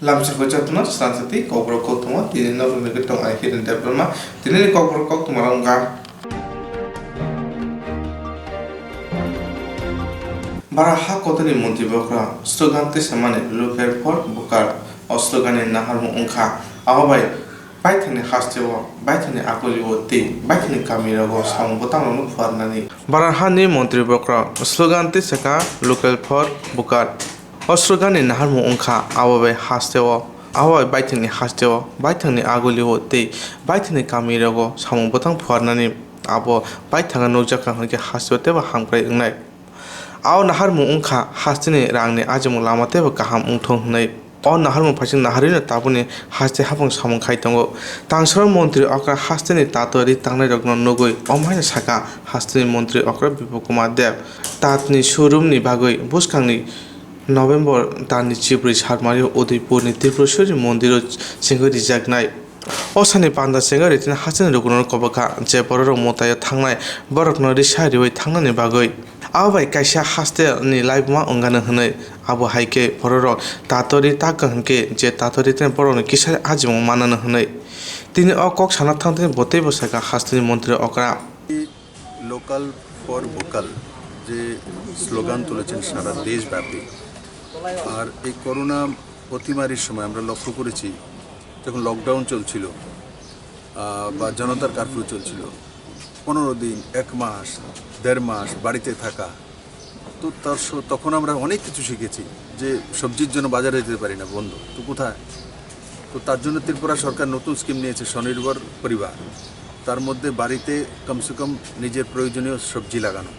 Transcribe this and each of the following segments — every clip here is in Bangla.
Lamsa jatuna sansati kokro koktuma tini no miketong ai hidden diploma tini kokro koktuma rongga bara ha kotani monti bokra slogante samane local for bukar o slogane naharmu ongkha abai baithani hastewa baithani akoliwo te baithani kamirago samung botang no farnani bara ha ni montri bokra slogante saka local for bukar Ostrogani naharmu ongkha awabai hastewo awabai baithani hastewo baithani agoliwo te baithani kamirago samung botang pharnani abo baithanga nokjaka hanke hastewo teba hamkrai ungnai aw naharmu ongkha hasteni rangni ajemu lama teba kaham ungthong hnai o naharmu phasing naharina tabuni haste hapang samung khai tongo tangsar mantri okra hasteni tatori tangnai rokno nogoi omhaina saka hasteni mantri okra Bipokkumar Deb tatni showroom ni bagoi buskangni November tani chibri charmari Udaipur ni Tripureshwari mondir singo rijaknai osani panda singo ritin hasen rukun kobaka je borok motaya thangnai borokno risari oi thangnani bagoi abai kaisa haste ni laibma ongana hnai abo haike borok tatori takhanke je tatori ten borok kisar ajimo manana hnai tini okok sana thangte botei bosaka hasteni mantri okra local for vocal যে স্লোগান তুলেছেন সারা দেশব্যাপী আর এই করোনা অতিমারির সময় আমরা লক্ষ্য করেছি যখন লকডাউন চলছিল বা জনতার কারফিউ চলছিল 15 দিন 1 মাস 1.5 মাস বাড়িতে থাকা তো তখন আমরা অনেক কিছু শিখেছি যে সবজির জন্য বাজারে যেতে পারি না বন্ধ তো কোথায় তো তার জন্য ত্রিপুরা সরকার নতুন স্কিম নিয়েছে স্বনির্ভর পরিবার তার মধ্যে বাড়িতে কমসে কম নিজের প্রয়োজনীয় সবজি লাগানো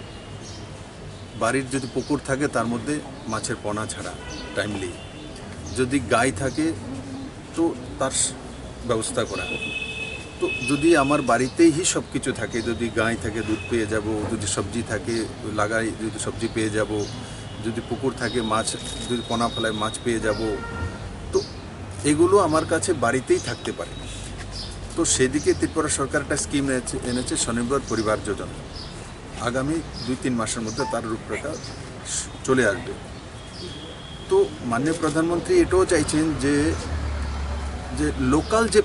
বাড়ির যদি পুকুর থাকে তার মধ্যে মাছের পোনা ছাড়া টাইমলি যদি গাই থাকে তো তার ব্যবস্থা করা তো যদি আমার বাড়িতেই সব কিছু থাকে যদি গাই থাকে দুধ পেয়ে যাব যদি সবজি থাকে লাগাই যদি সবজি পেয়ে যাব যদি পুকুর থাকে মাছ যদি পোনা ফেলায় মাছ পেয়ে যাব তো এগুলো আমার কাছে বাড়িতেই থাকতে পারে তো সেদিকে ত্রিপুরা সরকার একটা স্কিম এনেছে স্বনির্ভর পরিবার যোজনা আগামী 2-3 মাসের মধ্যে তার রূপরেখা চলে আসবে তো মাননীয় প্রধানমন্ত্রী এটাও চাইছেন যে লোকাল যে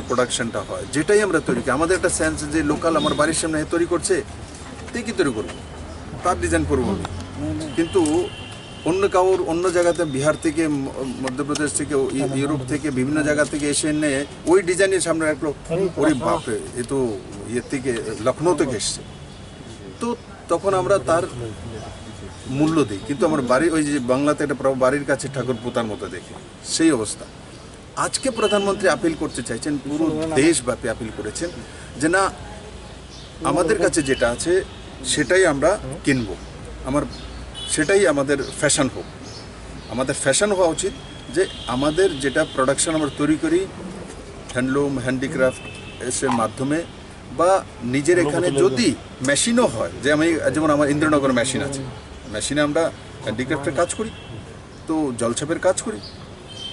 প্রোডাকশনটা হয় যেটাই আমরা তৈরি করি আমাদের একটা সেন্স যে লোকাল আমার বাড়ির সামনে তৈরি করছে তাই কি তৈরি করবো তার ডিজাইন করবো কিন্তু অন্য জায়গাতে বিহার থেকে মধ্যপ্রদেশ থেকে ইউরোপ থেকে বিভিন্ন জায়গা থেকে এসে এনে ওই ডিজাইনের সামনে রাখলো ওরে বাপরে এ তো ইয়ের থেকে লখনৌ থেকে এসছে তো তখন আমরা তার মূল্য দিই কিন্তু আমার বাড়ি ওই যে বাংলাতে একটা বাড়ির কাছে ঠাকুর পোতার মতো দেখে সেই অবস্থা আজকে প্রধানমন্ত্রী আপিল করতে চাইছেন পুরো দেশব্যাপী আপিল করেছেন যে না আমাদের কাছে যেটা আছে সেটাই আমরা কিনবো সেটাই আমাদের ফ্যাশন হোক আমাদের ফ্যাশন হওয়া উচিত যে আমাদের যেটা প্রোডাকশন আমরা তৈরি করি হ্যান্ডলুম হ্যান্ডিক্রাফট এর মাধ্যমে বা নিজের এখানে যদি মেশিনও হয় যে যেমন আমার ইন্দ্রনগর মেশিন আছে মেশিনে আমরা হ্যান্ডিক্রাফটের কাজ করি তো জলছাপের কাজ করি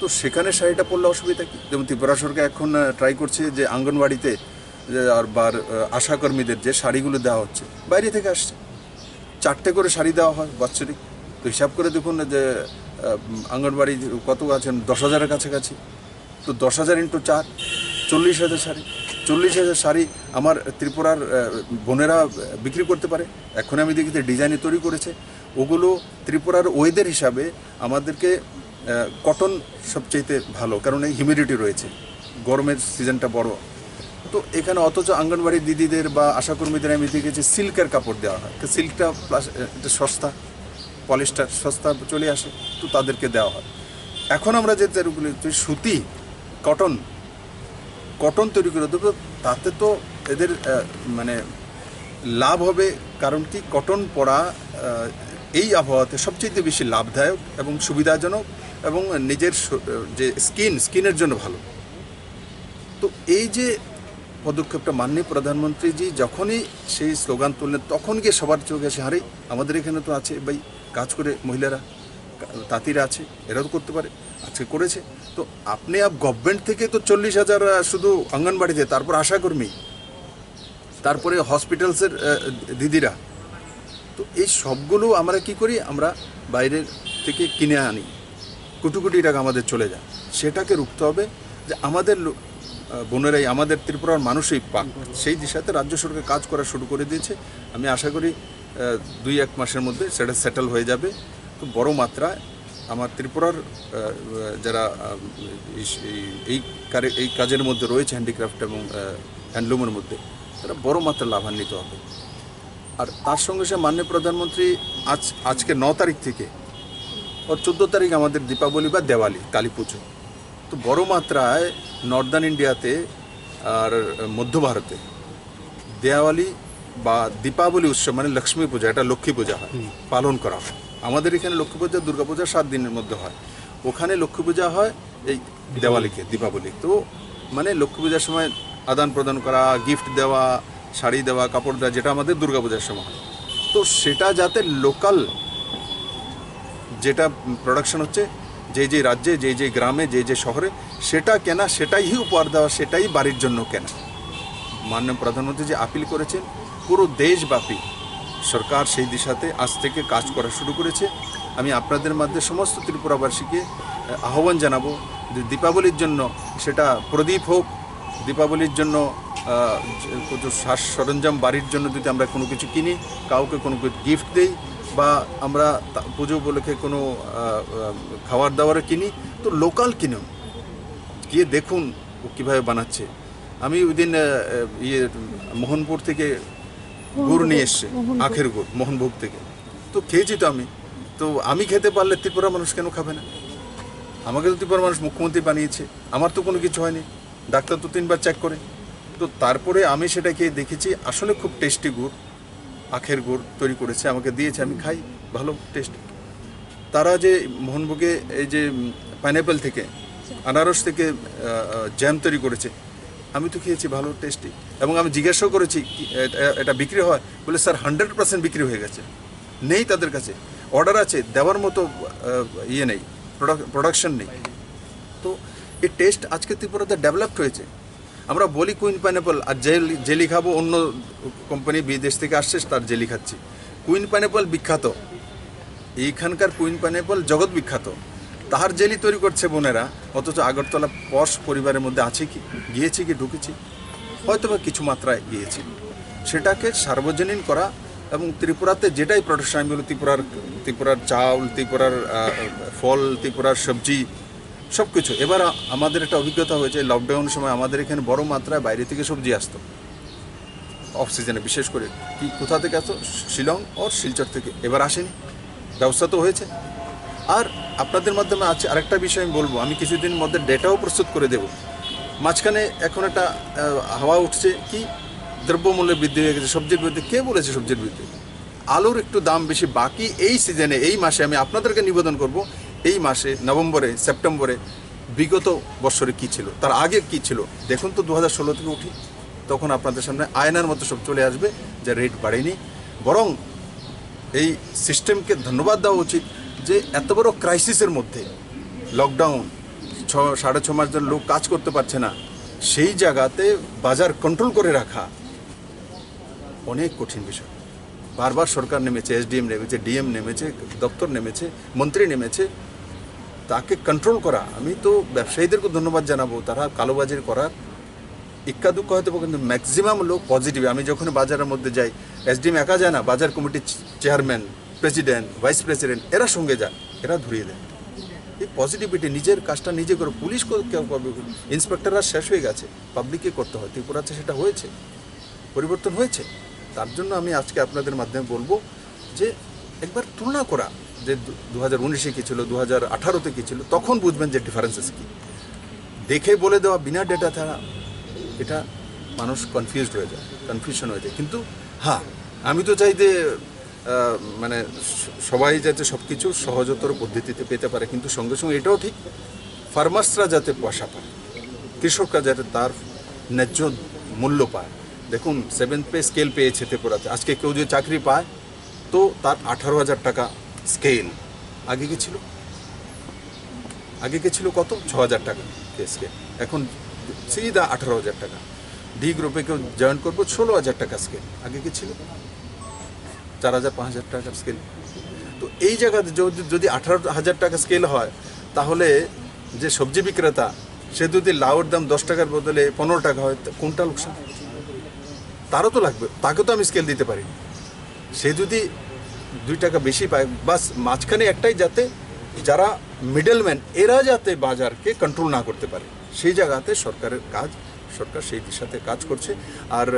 তো সেখানে শাড়িটা পরলে অসুবিধা কি যেমন ত্রিপুরা সরকার এখন ট্রাই করছে যে আঙ্গনবাড়িতে আর আশাকর্মীদের যে শাড়িগুলো দেওয়া হচ্ছে বাইরে থেকে আসছে 4টে করে শাড়ি দেওয়া হয় বাৎসরিক তো হিসাব করে দেখুন যে আঙ্গনবাড়ি কত আছেন 10,000-এর কাছাকাছি তো 10,000 × 4 40,000 শাড়ি 40,000 শাড়ি আমার ত্রিপুরার বোনেরা বিক্রি করতে পারে এখন আমি দেখি ডিজাইনে তৈরি করেছে ওগুলো ত্রিপুরার ওয়েদার হিসাবে আমাদেরকে কটন সবচেয়ে ভালো কারণ এই হিউমিডিটি রয়েছে গরমের সিজনটা বড় তো এখানে অথচ আঙ্গনবাড়ি দিদিদের বা আশাকর্মীদের আমি দেখেছি সিল্কের কাপড় দেওয়া হয় তো সিল্কটা প্লাস এটা সস্তা পলিস্টার সস্তা চলে আসে তো তাদেরকে দেওয়া হয় এখন আমরা যে সুতি কটন তৈরি করে দেবো তাতে তো এদের মানে লাভ হবে কারণ কি কটন পরা এই আবহাওয়াতে সবচেয়ে বেশি লাভদায়ক এবং সুবিধাজনক এবং নিজের যে স্কিনের জন্য ভালো তো এই যে পদক্ষেপটা মাননীয় প্রধানমন্ত্রীজি যখনই সেই স্লোগান তুললেন তখন গিয়ে সবার চোখে আসে হারে আমাদের এখানে তো আছে ভাই কাজ করে মহিলারা তাঁতিরা আছে এরাও করতে পারে আজকে করেছে তো আপনি গভর্নমেন্ট থেকে তো 40,000 শুধু অঙ্গনবাড়িতে তারপর আশাকর্মী তারপরে হসপিটালসের দিদিরা তো এই সবগুলো আমরা কি করি আমরা বাইরের থেকে কিনে আনি কোটি কোটি টাকা আমাদের চলে যায় সেটাকে রুখতে হবে, যে আমাদের বোনেরাই, আমাদের ত্রিপুরার মানুষই পাক, সেই দিশাতে রাজ্য সরকার কাজ করা শুরু করে দিয়েছে। আমি আশা করি 2-1 মাসের মধ্যে সেটা সেটেল হয়ে যাবে। তো বড় মাত্রায় আমার ত্রিপুরার যারা এই কাজের মধ্যে রয়েছে, হ্যান্ডিক্রাফট এবং হ্যান্ডলুমের মধ্যে, তারা বড় মাত্রায় লাভান্বিত হবে। আর তার সঙ্গে সঙ্গে মাননীয় প্রধানমন্ত্রী আজকে 9 তারিখ থেকে ওর 14 তারিখ আমাদের দীপাবলি বা দেওয়ালি, কালী পুজো। তো বড় মাত্রায় নর্দার্ন ইন্ডিয়াতে আর মধ্য ভারতে দেওয়ালি বা দীপাবলি উৎসব মানে লক্ষ্মী পূজা, এটা লক্ষ্মী পূজা হয়, পালন করা হয়। আমাদের এখানে লক্ষ্মী পূজা, দুর্গা পূজা 7 দিনের মধ্যে হয়, ওখানে লক্ষ্মী পূজা হয় এই দেওয়ালিকে, দীপাবলি। তো মানে লক্ষ্মী পূজার সময় আদান প্রদান করা, গিফট দেওয়া, শাড়ি দেওয়া, কাপড় দেওয়া, যেটা আমাদের দুর্গা পূজার সময় হয়। তো সেটা যাতে লোকাল যেটা প্রোডাকশন হচ্ছে, যে রাজ্যে, যে গ্রামে, যে শহরে, সেটা কেনা, সেটাই উপহার দেওয়া, সেটাই বাড়ির জন্য কেনা। মাননীয় প্রধানমন্ত্রী যে আপিল করেছেন, পুরো দেশব্যাপী সরকার সেই দিশাতে আজ থেকে কাজ করা শুরু করেছে। আমি আপনাদের মধ্যে সমস্ত ত্রিপুরাবাসীকে আহ্বান জানাবো যে দীপাবলির জন্য, সেটা প্রদীপ হোক, দীপাবলির জন্য সাজ সরঞ্জাম, বাড়ির জন্য যদি আমরা কোনো কিছু কিনি, কাউকে কোনো গিফট দিই, বা আমরা পুজো উপলক্ষে কোনো খাবার দাবার কিনি, তো লোকাল কিনুন, গিয়ে দেখুন ও কীভাবে বানাচ্ছে। আমি ওই দিন মোহনপুর থেকে গুড় নিয়ে এসছে, আখের গুড়, মোহনভোগ থেকে। তো খেয়েছি তো আমি খেতে পারলে ত্রিপুরা মানুষ কেন খাবে না? আমাকে তো ত্রিপুরা মানুষ মুখ্যমন্ত্রী বানিয়েছে, আমার তো কোনো কিছু হয়নি, ডাক্তার তো 3 বার চেক করে। তো তারপরে আমি সেটা খেয়ে দেখেছি, আসলে খুব টেস্টি গুড়, আখের গুড় তৈরি করেছে, আমাকে দিয়েছে, আমি খাই, ভালো টেস্ট। তারা যে মোহনভোগে এই যে পাইনঅ্যাপেল থেকে, আনারস থেকে জ্যাম তৈরি করেছে, আমি তো খেয়েছি, ভালো টেস্টি। এবং আমি জিজ্ঞাসাও করেছি এটা বিক্রি হয়, বলে স্যার 100% বিক্রি হয়ে গেছে, নেই তাদের কাছে, অর্ডার আছে, দেওয়ার মতো ইয়ে নেই, প্রোডাকশন নেই। তো এই টেস্ট আজকে ত্রিপুরাতে ডেভেলপড হয়েছে। আমরা বলি কুইন পাইনঅ্যাপল, আর জেলি খাবো, অন্য কোম্পানি বিদেশ থেকে আসছে তার জেলি খাচ্ছি। কুইন পাইনঅ্যাপল বিখ্যাত, এইখানকার কুইন পাইনঅ্যাপল জগৎ বিখ্যাত, তাহার জেলি তৈরি করছে বোনেরা, অথচ আগরতলা পশ পরিবারের মধ্যে আছে কি, গিয়েছি কি, ঢুকেছি, হয়তো বা কিছু মাত্রায় গিয়েছি। সেটাকে সার্বজনীন করা, এবং ত্রিপুরাতে যেটাই প্রোডাকশন, আমি বলি ত্রিপুরার চাউল, ত্রিপুরার ফল, ত্রিপুরার সবজি, সব কিছু। এবার আমাদের একটা অভিজ্ঞতা হয়েছে, লকডাউনের সময় আমাদের এখানে বড় মাত্রায় বাইরে থেকে সবজি আসতো, অফ সিজনে বিশেষ করে। কি কোথা থেকে আসতো? শিলং ও শিলচর থেকে। এবার আসেনি, ব্যবস্থা তো হয়েছে। আর আপনাদের মাধ্যমে আছে আরেকটা বিষয় আমি বলবো, আমি কিছুদিন মধ্যে ডেটাও প্রস্তুত করে দেব। মাঝখানে এখন একটা হাওয়া উঠছে, কি দ্রব্যমূল্যের বৃদ্ধি হয়ে গেছে, সবজির বৃদ্ধি। কে বলেছে সবজির বৃদ্ধি? আলুর একটু দাম বেশি। বাকি এই সিজনে, এই মাসে আমি আপনাদেরকে নিবেদন করব, এই মাসে নভেম্বরে, সেপ্টেম্বরে বিগত বছরে কি ছিল, তার আগে কি ছিল দেখুন তো। 2016 থেকে উঠি, তখন আপনাদের সামনে আয়নার মতো সব চলে আসবে যে রেট বাড়েনি, বরং এই সিস্টেমকে ধন্যবাদ দেওয়া উচিত যে এত বড় ক্রাইসিসের মধ্যে, লকডাউন, 6.5 মাস ধরে লোক কাজ করতে পারছে না, সেই জায়গাতে বাজার কন্ট্রোল করে রাখা অনেক কঠিন বিষয়। বারবার সরকার নেমেছে, SDM নেমেছে, DM নেমেছে, দপ্তর নেমেছে, মন্ত্রী নেমেছে, তাকে কন্ট্রোল করা। আমি তো ব্যবসায়ীদেরকে ধন্যবাদ জানাবো, তারা কালোবাজারি করার ইক্কাদুক্ক হয়তো, কিন্তু ম্যাক্সিমাম লোক পজিটিভ। আমি যখন বাজারের মধ্যে যাই, SDM একা যায় না, বাজার কমিটির চেয়ারম্যান, প্রেসিডেন্ট, ভাইস প্রেসিডেন্ট, এরা সঙ্গে যায়, এরা ধরিয়ে দেয়। এই পজিটিভিটি, নিজের কাজটা নিজে করে, পুলিশ কেউ করবে, ইন্সপেক্টররা শেষ হয়ে গেছে, পাবলিককে করতে হয়। ত্রিপুরাতে সেটা হয়েছে, পরিবর্তন হয়েছে। তার জন্য আমি আজকে আপনাদের মাধ্যমে বলবো যে একবার তুলনা করা, যে 2019-এ কী ছিল, 2018-তে কী ছিল, তখন বুঝবেন যে ডিফারেন্সেস কী। দেখে বলে দেওয়া বিনা ডেটা ছাড়া, এটা মানুষ কনফিউজড হয়ে যায়, কনফিউশন হয়ে যায়। কিন্তু হ্যাঁ, আমি তো চাই যে মানে সবাই যাতে সব কিছু সহজতর পদ্ধতিতে পেতে পারে, কিন্তু সঙ্গে সঙ্গে এটাও ঠিক, ফার্মার্সরা যাতে পয়সা পায়, কৃষকরা যাতে তার ন্যায্য মূল্য পায়। দেখুন, 7th পে স্কেল পেয়েছে ত্রিপুরাতে। আজকে কেউ যদি চাকরি পায়, তো তার 18,000 টাকা স্কেল। আগে কি ছিল? আগে কি ছিল কত? 6,000 টাকা স্কেল। এখন সিধা 18,000 টাকা। ডি গ্রুপে কেউ জয়েন করবো, 16,000 টাকা স্কেল। আগে কি ছিল? 4,000, 5,000 টাকার স্কেল। তো এই জায়গাতে যদি 18,000 টাকা স্কেল হয়, তাহলে যে সবজি বিক্রেতা সে যদি লাউর দাম 10 টাকার বদলে 15 টাকা হয় কোনটা লোকসান? তারও তো লাগবে, তাকে তো আমি স্কেল দিতে পারি। সে যদি 2 টাকা বেশি পায়, বাস মাঝখানে একটাই, যাতে যারা মিডলম্যান এরা যাতে বাজারকে কন্ট্রোল না করতে পারে, সেই জায়গাতে সরকারের কাজ, সরকার সেই দিশাতে কাজ করছে। আর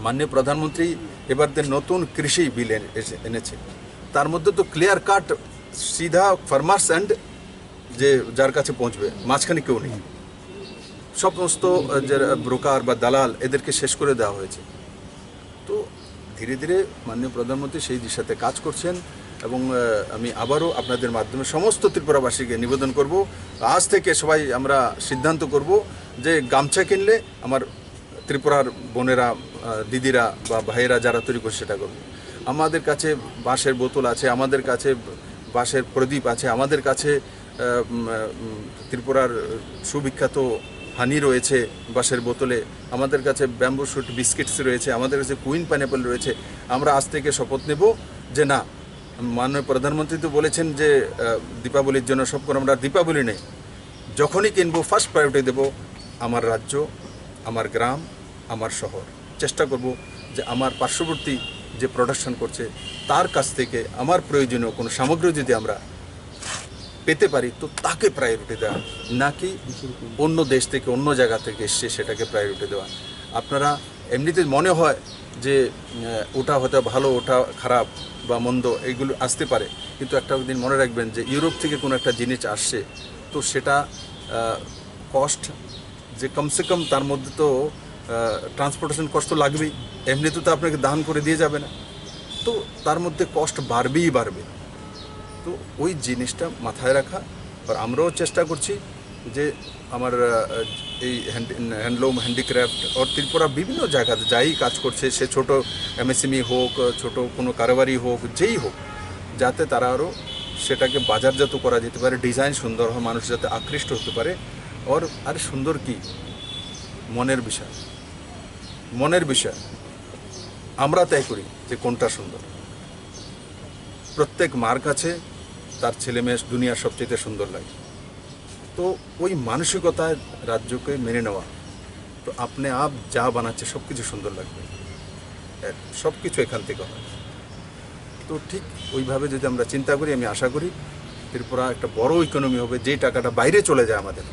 মাননীয় প্রধানমন্ত্রী এবার নতুন কৃষি বিল এনেছে, তার মধ্যে তো ক্লিয়ার কাট সিধা ফার্মার্স অ্যান্ড যে যার কাছে পৌঁছবে, মাঝখানে কেউ নেই। সমস্ত যারা ব্রোকার বা দালাল এদেরকে শেষ করে দেওয়া হয়েছে। তো ধীরে ধীরে মাননীয় প্রধানমন্ত্রী সেই দিশাতে কাজ করছেন এবং আমি আবারও আপনাদের মাধ্যমে সমস্ত ত্রিপুরাবাসীকে নিবেদন করব, আজ থেকে সবাই আমরা সিদ্ধান্ত করব যে গামছা কিনলে আমার ত্রিপুরার বোনেরা, দিদিরা বা ভাইয়েরা যারা তৈরি করছে সেটা করবে। আমাদের কাছে বাঁশের বোতল আছে, আমাদের কাছে বাঁশের প্রদীপ আছে, আমাদের কাছে ত্রিপুরার সুবিখ্যাত হানি রয়েছে বাঁশের বোতলে, আমাদের কাছে ব্যাম্বু শুট বিস্কিটস রয়েছে, আমাদের কাছে কুইন পাইনঅ্যাপল রয়েছে। আমরা আজ থেকে শপথ নেব যে না, মাননীয় প্রধানমন্ত্রী তো বলেছেন যে দীপাবলির জন্য সব করে, আমরা দীপাবলি নেই, যখনই কিনবো ফার্স্ট প্রায়োরিটি দেব আমার রাজ্য, আমার গ্রাম, আমার শহর। চেষ্টা করব যে আমার পার্শ্ববর্তী যে প্রোডাকশন করছে তার কাছ থেকে আমার প্রয়োজনীয় কোনো সামগ্রী যদি আমরা পেতে পারি তো তাকে প্রায়োরিটি দেওয়া, নাকি অন্য দেশ থেকে অন্য জায়গা থেকে এসছে সেটাকে প্রায়োরিটি দেওয়া। আপনারা এমনিতে মনে হয় যে ওটা হয়তো ভালো, ওটা খারাপ বা মন্দ এইগুলো আসতে পারে, কিন্তু একটা দিন মনে রাখবেন যে ইউরোপ থেকে কোনো একটা জিনিস আসছে তো সেটা কস্ট যে কমসে কম তার মধ্যে তো ট্রান্সপোর্টেশন কষ্ট তো লাগবেই, এমনিতে তো আপনাকে দান করে দিয়ে যাবে না, তো তার মধ্যে কষ্ট বাড়বেই বাড়বে। তো ওই জিনিসটা মাথায় রাখা। আর আমরাও চেষ্টা করছি যে আমার এই হ্যান্ডলুম, হ্যান্ডিক্রাফট আর ত্রিপুরা বিভিন্ন জায়গাতে যাই কাজ করছে, সে ছোট এমএসএমই হোক, ছোট কোনো কারবারি হোক, যেই হোক, যাতে তারা আরও সেটাকে বাজারজাত করা যেতে পারে, ডিজাইন সুন্দর হয়, মানুষ যাতে আকৃষ্ট হতে পারে। আর সুন্দর কি মনের বিষয়, মনের বিষয় আমরা তয় করি যে কোনটা সুন্দর। প্রত্যেক মার কাছে তার ছেলে মেয়ে দুনিয়ার সবচেয়ে সুন্দর লাগে, তো ওই মানসিকতায় রাজ্যকে মেনে নেওয়া, তো আপনি আপ যা বানাচ্ছে সব কিছু সুন্দর লাগবে, সব কিছু এখান থেকে হয়। তো ঠিক ওইভাবে যদি আমরা চিন্তা করি, আমি আশা করি ত্রিপুরা একটা বড় ইকোনমি হবে, যেই টাকাটা বাইরে চলে যায় আমাদের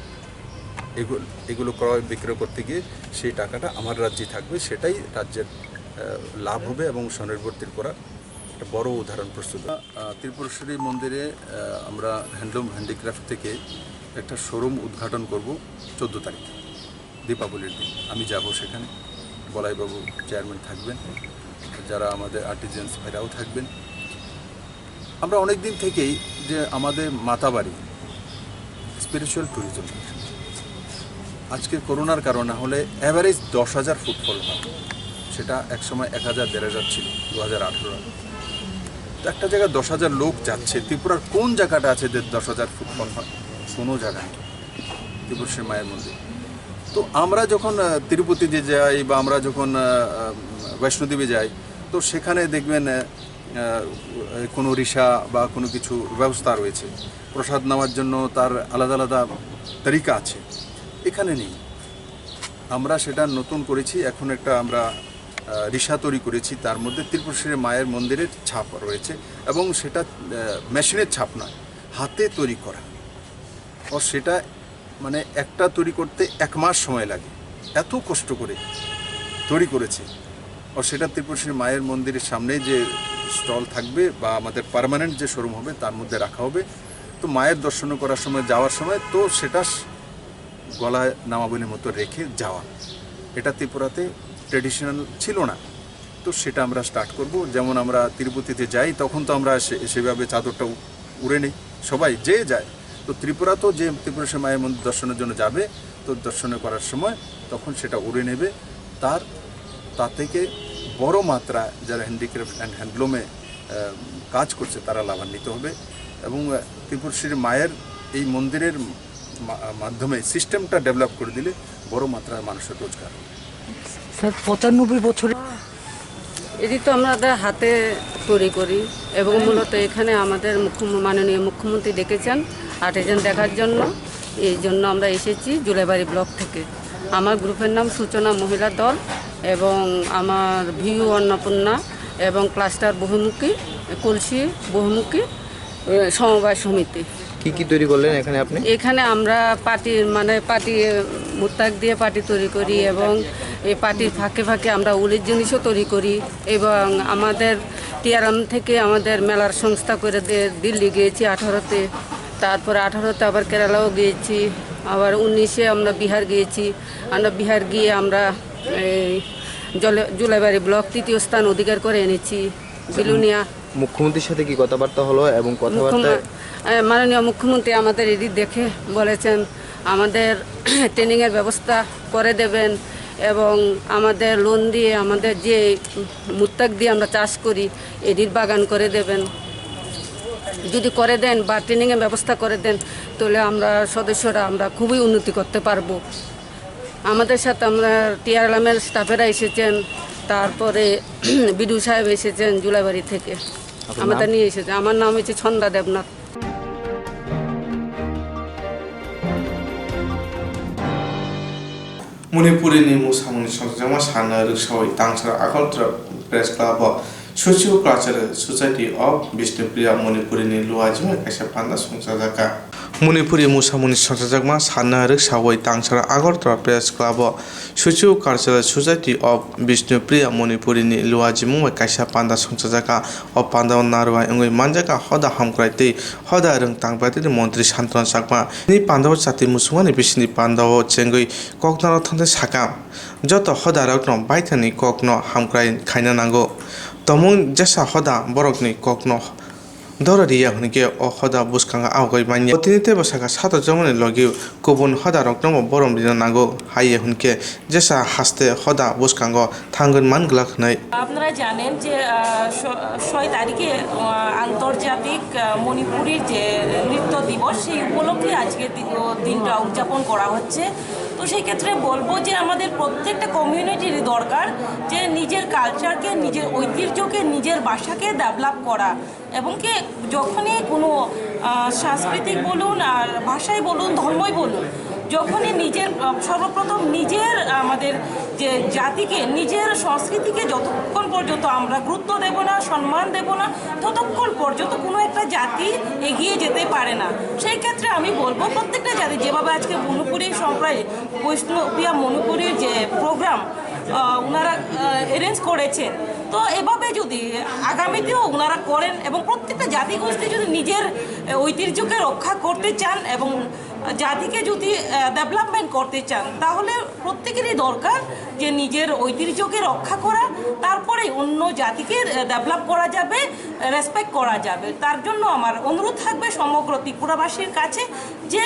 এগুলো ক্রয় বিক্রয় করতে গিয়ে, সেই টাকাটা আমার রাজ্যে থাকবে, সেটাই রাজ্যের লাভ হবে এবং স্বনির্ভর ত্রিপুরা একটা বড় উদাহরণ প্রস্তুত। ত্রিপুরেশ্বরী মন্দিরে আমরা হ্যান্ডলুম হ্যান্ডিক্রাফট থেকে একটা শোরুম উদ্ঘাটন করব 14 তারিখ দীপাবলির দিন। আমি যাব সেখানে, বলাইবাবু চেয়ারম্যান থাকবেন, যারা আমাদের আর্টিজানস ভাইরাও থাকবেন। আমরা অনেক দিন থেকেই যে আমাদের মাতাবাড়ি স্পিরিচুয়াল ট্যুরিজম, আজকে করোনার কারণে হলে অ্যাভারেজ 10,000 ফুটফল হয়, সেটা একসময় 1,000-1,500 ছিল 2018। তো একটা জায়গায় 10,000 লোক যাচ্ছে, ত্রিপুরার কোন জায়গাটা আছে যে 10,000 ফুটফল হয়? কোনো জায়গায় নেই, ত্রিপুরেশ্বরী মায়ের মন্দির। তো আমরা যখন তিরুপতিতে যাই বা আমরা যখন বৈষ্ণোদেবী যাই, তো সেখানে দেখবেন কোনো রিক্সা বা কোনো কিছু ব্যবস্থা রয়েছে, প্রসাদ নেওয়ার জন্য তার আলাদা আলাদা তরিকা আছে, এখানে নেই। আমরা সেটা নতুন করেছি, এখন একটা আমরা রিক্সা তৈরি করেছি, তার মধ্যে ত্রিপুরেশ্বরী মায়ের মন্দিরের ছাপ রয়েছে এবং সেটা মেশিনের ছাপ নয়, হাতে তৈরি করা। ও সেটা মানে একটা তৈরি করতে 1 মাস সময় লাগে, এত কষ্ট করে তৈরি করেছে। ও সেটা ত্রিপুরেশ্বরী মায়ের মন্দিরের সামনে যে স্টল থাকবে বা আমাদের পার্মানেন্ট যে শোরুম হবে তার মধ্যে রাখা হবে। তো মায়ের দর্শন করার সময়, যাওয়ার সময় তো সেটা গলায় নামাবলির মতো রেখে যাওয়া, এটা ত্রিপুরাতে ট্রেডিশনাল ছিল না। তো সেটা আমরা স্টার্ট করব। যেমন আমরা তিরুপতিতে যাই তখন তো আমরা সেভাবে চাদরটা উড়ে নেই, সবাই যে যায়। তো ত্রিপুরা তো যে ত্রিপুরেশ্বরী মায়ের মন্দির দর্শনের জন্য যাবে, তো দর্শন করার সময় তখন সেটা উড়ে নেবে। তা থেকে বড় মাত্রা যারা হ্যান্ডিক্রাফট অ্যান্ড হ্যান্ডলুমে কাজ করছে তারা লাভান্বিত হবে এবং ত্রিপুরেশ্বরী মায়ের এই মন্দিরের মাধ্যমে সিস্টেমটা ডেভেলপ করে দিলে বড় মাত্রায় মানুষের রোজগার হবে। স্যার 95 বছরে এটি তো আমাদের হাতে তৈরি করি এবং মূলত এখানে আমাদের মাননীয় মুখ্যমন্ত্রী ডেকেছেন আর্টিজান দেখার জন্য। এই জন্য আমরা এসেছি জুলাইবাড়ি ব্লক থেকে। আমার গ্রুপের নাম সূচনা মহিলা দল এবং আমার ভিউ অন্নপূর্ণা এবং ক্লাস্টার বহুমুখী কলসি বহুমুখী সমবায় সমিতি। কি কি তৈরি করলেন এখানে আপনি? এখানে আমরা পার্টি মুত্তাক দিয়ে পার্টি তৈরি করি এবং এই পার্টির ফাঁকে ফাঁকে আমরা উলের জিনিসও তৈরি করি এবং আমাদের টিআরএম থেকে আমাদের মেলার সংস্থা করে দিয়ে দিল্লি গিয়েছি 18তে, তারপরে 18তে আবার কেরালাও গিয়েছি, আবার 19-এ আমরা বিহার গিয়েছি। আমরা বিহার গিয়ে আমরা এই জুলাইবাড়ি ব্লক 3য় স্থান অধিকার করে এনেছি। বিলুনিয়া মুখ্যমন্ত্রীর সাথে কি কথাবার্তা হলো এবং কথাবার্তা মাননীয় মুখ্যমন্ত্রী আমাদের এটি দেখে বলেছেন আমাদের ট্রেনিংয়ের ব্যবস্থা করে দেবেন এবং আমাদের লোন দিয়ে আমাদের যে মুত্তাক দিয়ে আমরা চাষ করি এটির বাগান করে দেবেন। যদি করে দেন বা ট্রেনিংয়ের ব্যবস্থা করে দেন তাহলে আমরা সদস্যরা আমরা খুবই উন্নতি করতে পারবো। আমাদের সাথে আমরা টিআরএমের স্টাফেরা এসেছেন, তারপরে বিডু সাহেব এসেছেন জুলাইবাড়ি থেকে আমাদের নিয়ে এসেছেন। আমার নাম হচ্ছে ছন্দা দেবনাথ। मणिपुरनि मुसामुनि संजामा साना रसावै तांसरा आगलत्रा प्रेस क्लब सचिव क्लाचर सोसाइटी अफ विष्णुप्रिया मणिपुरनि लुवाजिमा कायसा पान्दा संजाजाका मणिपुरी मुसामुनि संजाजामा साना रसावै तांसरा आगलत्रा प्रेस क्लब सचिव क्लाचर सोसाइटी अफ विष्णुप्रिया मणिपुरनि लुवाजिमा कायसा पान्दा संजाजाका अ पान्दा नारवा अंगै मानजाका हदा हामक्राइते हदा रंग तांबाति मन्त्री शान्तन साकमा नि पान्दाव साथि मुसुमानि बिसिनि पान्दाव चेंगै ककनार थांते साका जत हदा रकन बाइथानि ककन हामक्राइ खाइना नांगौ तमुं जेसा हदा बरकनि ककन दररिया हनिके अ हदा बुसखांगा आवगै मानि अतिनिते बसाका सात जमनि लगिउ गुबुन हदा रकन बरम दिना नांगौ हाये हनिके जेसा हास्ते हदा बुसखांगा थांगोन मानगला खनै। আপনারা জানেন যে 6 তারিখে আন্তর্জাতিক মণিপুরীর যে নৃত্য দিবস সেই উপলক্ষে আজকে দিনটা উদযাপন করা হচ্ছে। তো সেই ক্ষেত্রে বলবো যে আমাদের প্রত্যেকটা কমিউনিটির দরকার যে নিজের কালচারকে, নিজের ঐতিহ্যকে, নিজের ভাষাকে ডেভেলপ করা এবং কি যখনই কোনো সাংস্কৃতিক বলুন আর ভাষাই বলুন ধর্মই বলুন, যখনই নিজের সর্বপ্রথম নিজের আমাদের যে জাতিকে, নিজের সংস্কৃতিকে যতক্ষণ পর্যন্ত আমরা গুরুত্ব দেব না, সম্মান দেব না, ততক্ষণ পর্যন্ত কোনো একটা জাতি এগিয়ে যেতে পারে না। সেই ক্ষেত্রে আমি বলবো প্রত্যেকটা জাতি যেভাবে আজকে মণিপুরী সম্প্রদায় বৈষ্ণবিয়া মণিপুরীর যে প্রোগ্রাম ওনারা অ্যারেঞ্জ করেছেন, তো এভাবে যদি আগামীতেও ওনারা করেন এবং প্রত্যেকটা জাতিগোষ্ঠী যদি নিজের ঐতিহ্যকে রক্ষা করতে চান এবং জাতিকে যদি ডেভেলপমেন্ট করতে চান, তাহলে প্রত্যেকেরই দরকার যে নিজের ঐতিহ্যকে রক্ষা করা, তারপরে অন্য জাতিকে ডেভেলপ করা যাবে, রেসপেক্ট করা যাবে। তার জন্য আমার অনুরোধ থাকবে সমগ্র ত্রিপুরাবাসীর কাছে যে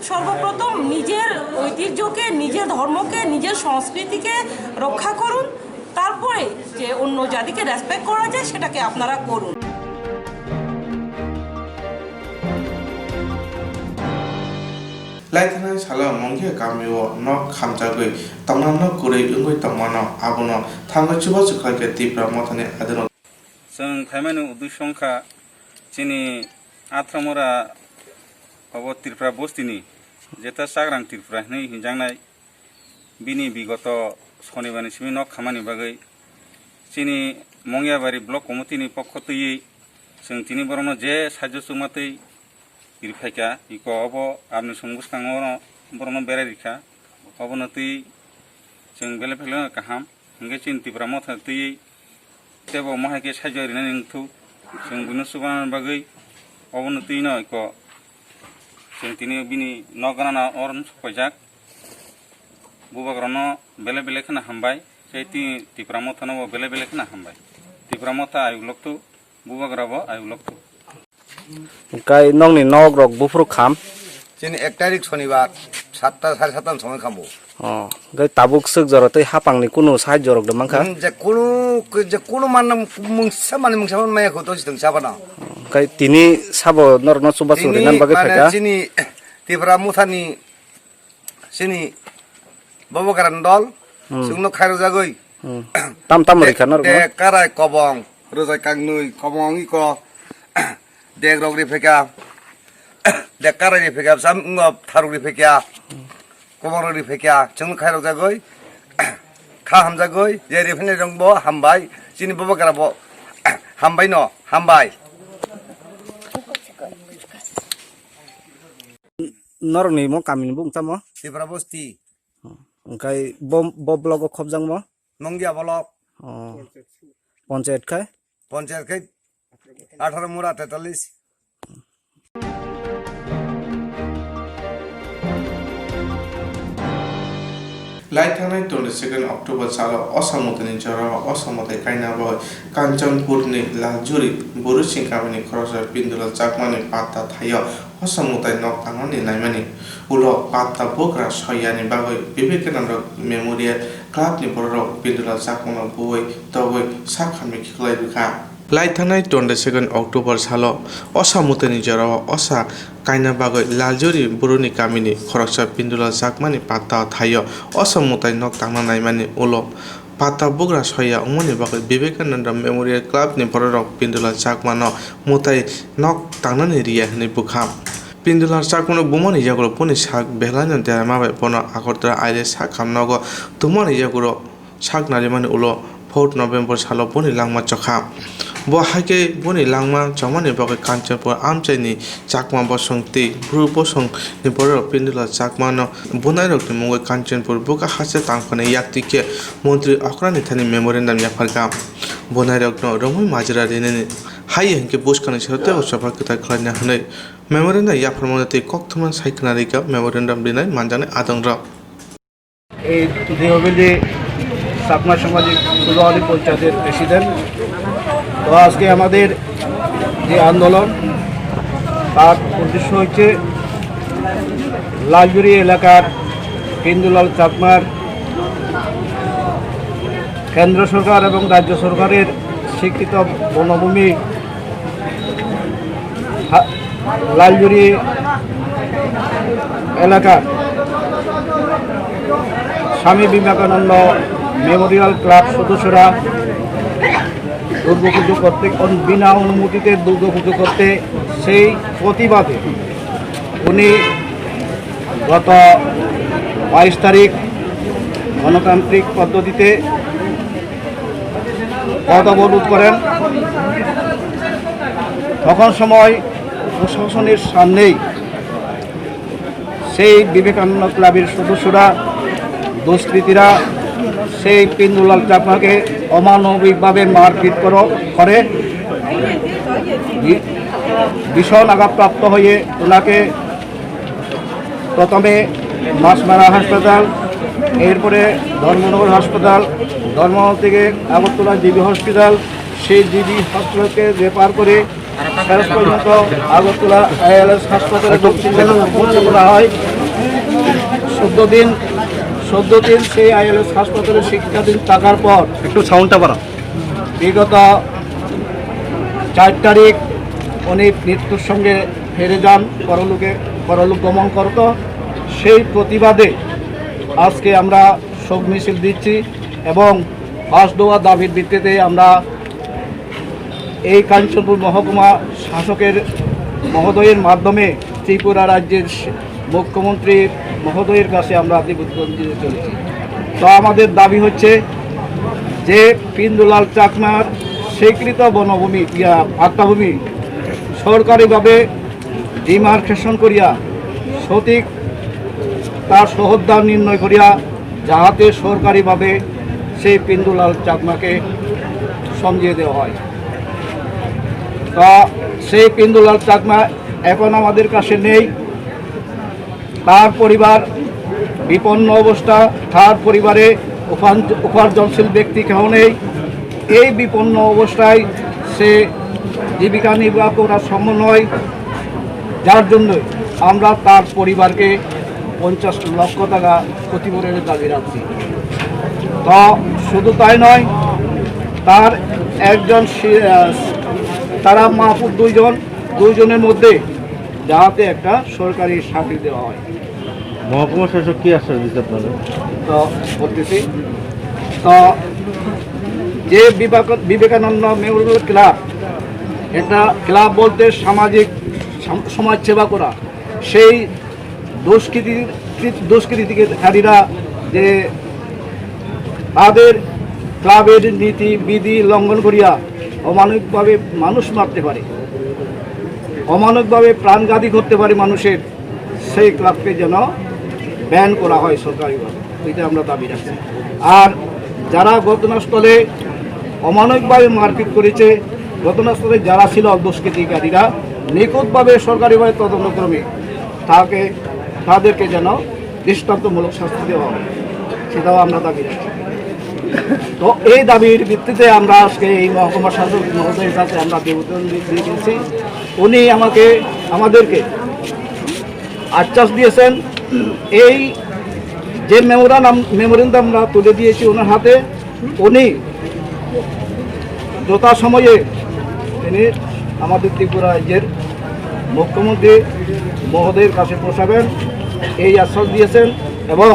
সর্বপ্রথম নিজের ঐতিহ্যকে, নিজের ধর্মকে, নিজের সংস্কৃতিকে রক্ষা করুন, তারপরে যে অন্য জাতিকে রেসপেক্ট করা যায় সেটাকে আপনারা করুন। लाइथानाय साला मंगे गामिओ न खामजागै तमना न गुरै इंगै तमना आबनो थांगै चुबा चुखाके तिप्रा मथाने आदनो जों फाइमानि उद्देश्यंखा जोंनि आथ्रामरा अब त्रिपुरा बस्तिनि जेता साग्रां त्रिपुरा नै हिंजांनाय बिनि बिगत शनिबारनि सिमि न खामानि बागै जोंनि मंगियाबारि ब्लक कमिटिनि पक्ष तयै जों तिनि बरनो जे साज्य सुमातै इरफाइका इको अब आपनि संगुसखाङो बरनो बेरायरिखा अबनो तै जों बेले फेले गाहाम हंगे चिन त्रिपुरा मथा तयै तेबो माहाके साज्य ओरैनो नोंथौ जों बुनो सुबान बागै अबनो तैनो इको जों तिनि बिनि न गाना अरन सफायजाक बुबाग्रनो बेले बेले खना हामबाय सेति त्रिपुरा मथानो बेले बेले खना हामबाय त्रिपुरा मथा आयुलक्तु बुबाग्राबो आयुलक्तु गाय नंनि नग रक बुफ्रु खाम जोंनि 1 तारिख शनिबार 7टा 7:30 समय खामो गाय ताबुक सक जरतै हापांनि कुनु साहाय्य रक दमाखा जे कुनु मान मुंसा माने मुंसा मायाखौ दसिदों साबाना गाय तिनि साबो नरन सुबा सुरि नाम बागै फायदा जोंनि त्रिपुरा मुथानि जोंनि बाबुगारान दल जोंनो खायरो जागै ताम ताम रैखा नरगो दे काराय कबं रोजाय कांनै कबं इको देग रगरि फेका দে কারারি ফেকা সাম থারুরি ফেকা কবররি ফেকা जों খাইরক জাগৈ খা হামজাগৈ যে রেফেনে রংব হামবাই চিনি বাবা কারাব হামবাই ন হামবাই नरनि म कामिनि बुंता म ত্রিপুরা বস্তি ओंखाय ब ब्लग खबजां म নংগিয়া বলক पञ्चायत खाय পঞ্চায়েত খাই 18 মুরা 43 लाइथांनाय 22 अक्टोबर सालाव असमतनि जराव असमते कायनाबो कांचनपुरनि लाजुरि बुरुसिं गामिनि खरसा पिन्दुला चाकमानि पात्ता थायो असमते नक थांनानै नायमानि उलो पात्ता बोग्रा सयानि बागै विवेकानन्द मेमोरियल क्लाबनि बरराव पिन्दुला चाकमाना बुवै तबै साखामि खिखलाय बिखा लाइथांनाय 22 अक्टोबर सालाव असमतनि जराव असा कायना बागै लालजुरि बुरुनि गामिनि खरसा पिन्दुला चाकमानि पात्ता थायो असमताय नक थांना नायमानि उलो पात्ता बोग्रा सया उमनि बागै विवेकानन्द मेमोरियल क्लाबनि बरराव पिन्दुला चाकमानो मुताय नक थांनानै रिया हनि बुखाम पिन्दुला चाकमानो बुमनि जागरो पुनि साक बेलानो देरामाबाय पनो आगरतरा आइले साखामनगो तुमनि जागरो साक नारिमानि उलो 4 नभेम्बर सालाव पुनि लांमा चखा बहाके बुनि लांमा जमानि बागै कांचनपुर आमचाइनि चाकमा बसंति ब्रु बसं नि बर पिन्दुला चाकमानो बुनाइरकनि मुङै कांचनपुर बुका हासे तांफने याक्तिके मन्त्री अक्रानि थानि मेमोरेन्डाम याफारगा बुनाइरकनो रमै माजरा रेनेनि हाय हंके बुसखानि सते सभा कथा खलायना हनै मेमोरेन्डा याफारमनते कक्थमान साइखनारिका मेमोरेन्डाम दिनाय मानजाने आदंरा এই দেহবেলি চাকমা সামাজিক সুলহালি পঞ্চায়েতের প্রেসিডেন্ট তো আজকে আমাদের যে আন্দোলন তার উদ্দেশ্য হচ্ছে লালজুরি এলাকার পিন্দুলাল চাকমার কেন্দ্র সরকার এবং রাজ্য সরকারের স্বীকৃত বনভূমি লালজুরি এলাকার স্বামী বিবেকানন্দ মেমোরিয়াল ক্লাব সদস্যরা দুর্গাপুজো করতে বিনা অনুমতিতে দুর্গাপুজো করতে সেই প্রতিবাদে উনি গত 22 তারিখ গণতান্ত্রিক পদ্ধতিতে পথ অবরোধ করেন। তখন সময় প্রশাসনের সামনেই সেই বিবেকানন্দ ক্লাবের সদস্যরা দুষ্কৃতীরা সেই পিন্দুলাল চাকমাকে অমানবিকভাবে মারপিট করে ভীষণ আঘাতপ্রাপ্ত হয়ে ওনাকে প্রথমে মাছমারা হাসপাতাল, এরপরে ধর্মনগর হাসপাতাল, ধর্মনগর থেকে আগরতলা জিবি হসপিটাল, সেই জিবি হসপিটালকে রেফার করে শেষ পর্যন্ত আগরতলা আইএলএস হাসপাতালে ভর্তি করা হয়। 14 দিন সেই আইএলএস হাসপাতালে শিক্ষাধীন থাকার পর একটু সাউন্ডটা বাড়া বিগত 4 তারিখ উনি মৃত্যুর সঙ্গে হেরে যান, পরলোক গমন করত। সেই প্রতিবাদে আজকে আমরা শোক মিছিল দিচ্ছি এবং ফাঁস দেওয়া দাবির ভিত্তিতে আমরা এই কাঞ্চনপুর মহকুমা শাসকের মহোদয়ের মাধ্যমে ত্রিপুরা রাজ্যের মুখ্যমন্ত্রী মহোদয়ের কাছে আমরা আবেদন দিতে চলেছি। তো আমাদের দাবি হচ্ছে যে পিন্দুলাল চাকমার স্বীকৃত বনভূমি পাট্টাভূমি সরকারিভাবে ডিমার্কেশন করিয়া সঠিক তার সহদ্বার নির্ণয় করিয়া যাহাতে সরকারিভাবে সেই পিন্দুলাল চাকমাকে সমঝিয়ে দেওয়া হয়। তা সেই পিন্দুলাল চাকমা এখন আমাদের কাছে নেই। তার পরিবার বিপন্ন অবস্থা, তার পরিবারে উপার্জনশীল ব্যক্তি কেউ নেই। এই বিপন্ন অবস্থায় সে জীবিকা নির্বাহ করার সম্ভব নয়, যার জন্য আমরা তার পরিবারকে 50 লক্ষ টাকা ক্ষতিপূরণের দাবি রাখছি। তো শুধু তাই নয়, তার একজন তারা মাহফুজ দুইজনের মধ্যে যাহাতে একটা সরকারি চাকরি দেওয়া হয়। মহকুমা শাসক কি আশ্বাস দিতে আপনাদের? তো বলতেছি, তো যে বিবেকানন্দ মেমোরিয়াল ক্লাব, এটা ক্লাব বলতে সামাজিক সমাজ সেবা করা, সেই দুষ্কৃতিকারীরা যে তাদের ক্লাবের নীতি বিধি লঙ্ঘন করিয়া অমানবিকভাবে মানুষ মারতে পারে, অমানবিকভাবে প্রাণঘাতী করতে পারে মানুষের, সেই ক্লাবকে যেন ব্যান করা হয় সরকারিভাবে, এটা আমরা দাবি রাখছি। আর যারা ঘটনাস্থলে অমানবিকভাবে মারপিট করেছে, ঘটনাস্থলে যারা ছিল দুষ্কৃতিকারীরা, নিখুঁতভাবে সরকারিভাবে তদন্তক্রমে তাদেরকে যেন দৃষ্টান্তমূলক শাস্তি দেওয়া হয়, সেটাও আমরা দাবি রাখছি। তো এই দাবির ভিত্তিতে আমরা আজকে এই মহকুমা শাসক মহোদয়ের কাছে আমরা নিবেদন দিয়েছি। উনি আমাদেরকে আশ্বাস দিয়েছেন, এই যে মেমোরেন্ডাম আমরা তুলে দিয়েছি ওনার হাতে, উনি যথাসময়ে তিনি আমাদের ত্রিপুরা রাজ্যের মুখ্যমন্ত্রী মহোদয়ের কাছে পৌঁছাবেন এই আশ্বাস দিয়েছেন। এবং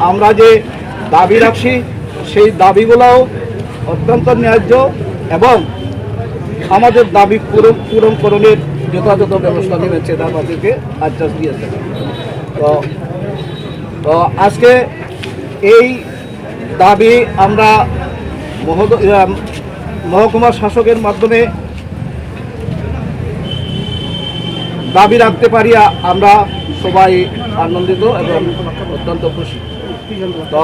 আমরা যে দাবি রাখছি সেই দাবিগুলোও অত্যন্ত ন্যায্য এবং আমাদের দাবি পূরণকরণের যথাযথ ব্যবস্থা নেবেন সেটা আমাদেরকে আশ্বাস দিয়েছেন। তো আজকে এই দাবি আমরা মহকুমা শাসকের মাধ্যমে দাবি রাখতে পারি, আমরা সবাই আনন্দিত এবং অত্যন্ত খুশি। তো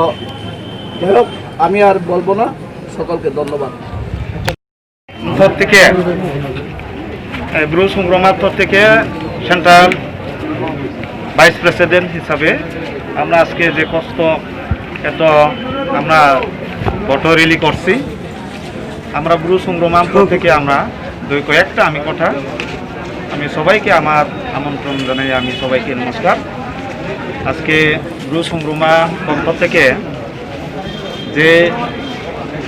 যাই হোক, আমি আর বলবো না, সকলকে ধন্যবাদ। থেকে ব্রু সংগ্রামার থেকে সেন্ট্রাল ভাইস প্রেসিডেন্ট হিসাবে আমরা আজকে যে কষ্ট এত আমরা ফটো রিলি করছি, আমরা ব্রু সংগ্রামার থেকে আমরা কয়েকটা কথা আমি সবাইকে আমার আমন্ত্রণ জানাই, আমি সবাইকে নমস্কার। আজকে ব্রু সংগ্রামা পক্ষ থেকে যে